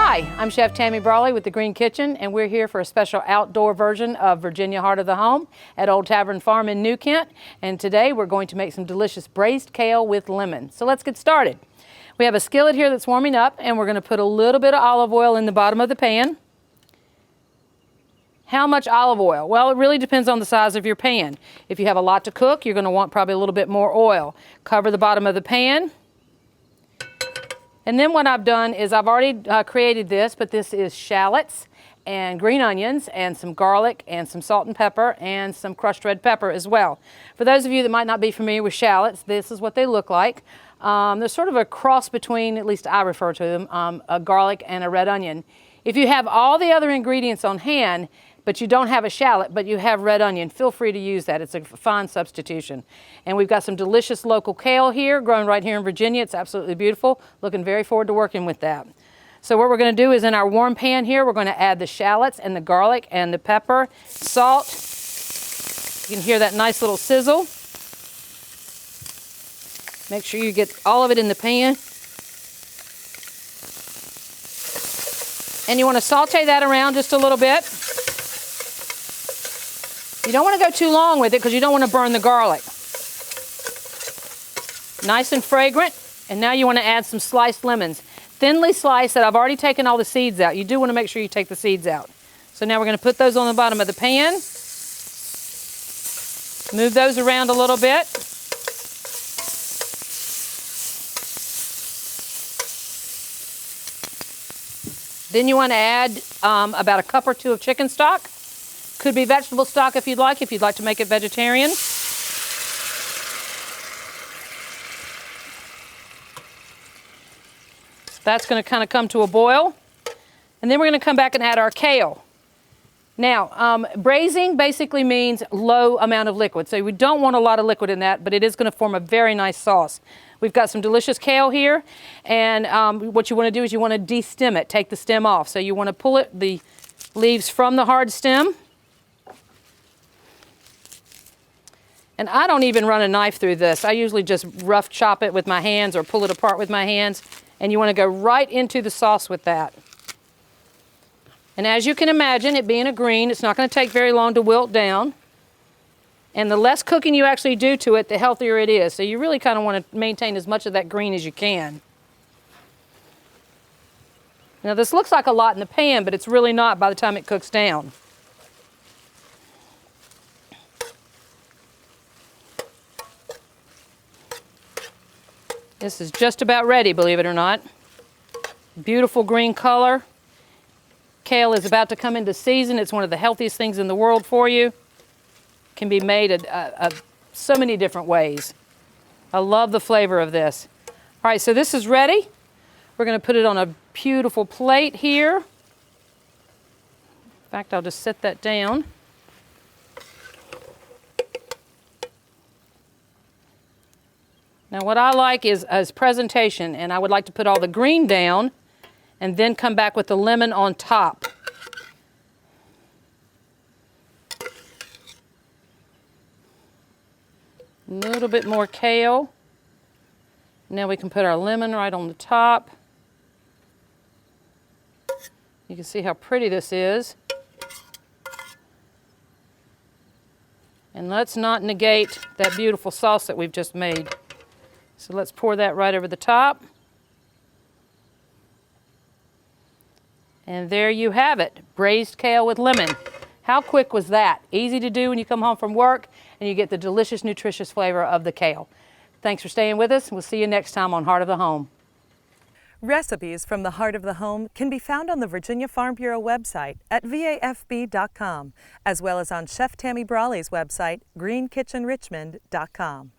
Hi, I'm Chef Tammy Brawley with the Green Kitchen, and we're here for a special outdoor version of Virginia Heart of the Home at Old Tavern Farm in New Kent. And today we're going to make some delicious braised kale with lemon. So let's get started. We have a skillet here that's warming up, and we're going to put a little bit of olive oil in the bottom of the pan. How much olive oil? Well, it really depends on the size of your pan. If you have a lot to cook, you're going to want probably a little bit more oil. Cover the bottom of the pan. And then what I've done is I've already created this, but this is shallots and green onions and some garlic and some salt and pepper and some crushed red pepper as well. For those of you that might not be familiar with shallots, this is what they look like. They're sort of a cross between, at least I refer to them, a garlic and a red onion. If you have all the other ingredients on hand, but you don't have a shallot, but you have red onion, feel free to use that. It's a fine substitution. And we've got some delicious local kale here, grown right here in Virginia. It's absolutely beautiful. Looking very forward to working with that. So what we're going to do is in our warm pan here, we're going to add the shallots and the garlic and the pepper, salt. You can hear that nice little sizzle. Make sure you get all of it in the pan. And you want to saute that around just a little bit. You don't want to go too long with it because you don't want to burn the garlic. Nice and fragrant. And now you want to add some sliced lemons. Thinly sliced that I've already taken all the seeds out. You do want to make sure you take the seeds out. So now we're going to put those on the bottom of the pan. Move those around a little bit. Then you want to add about a cup or two of chicken stock. Could be vegetable stock if you'd like to make it vegetarian. So that's going to kind of come to a boil. And then we're going to come back and add our kale. Now, braising basically means low amount of liquid. So we don't want a lot of liquid in that, but it is going to form a very nice sauce. We've got some delicious kale here. And what you want to do is you want to de-stem it, take the stem off. So you want to pull the leaves from the hard stem. And I don't even run a knife through this. I usually just rough chop it with my hands or pull it apart with my hands. And you want to go right into the sauce with that. And as you can imagine, it being a green, it's not going to take very long to wilt down. And the less cooking you actually do to it, the healthier it is. So you really kind of want to maintain as much of that green as you can. Now this looks like a lot in the pan, but it's really not by the time it cooks down. This is just about ready, believe it or not. Beautiful green color. Kale is about to come into season. It's one of the healthiest things in the world for you. Can be made so many different ways. I love the flavor of this. All right, so this is ready. We're going to put it on a beautiful plate here. In fact, I'll just set that down. Now what I like is presentation, and I would like to put all the green down and then come back with the lemon on top. A little bit more kale. Now we can put our lemon right on the top. You can see how pretty this is. And let's not negate that beautiful sauce that we've just made. So let's pour that right over the top. And there you have it, braised kale with lemon. How quick was that? Easy to do when you come home from work and you get the delicious, nutritious flavor of the kale. Thanks for staying with us. We'll see you next time on Heart of the Home. Recipes from the Heart of the Home can be found on the Virginia Farm Bureau website at vafb.com, as well as on Chef Tammy Brawley's website, greenkitchenrichmond.com.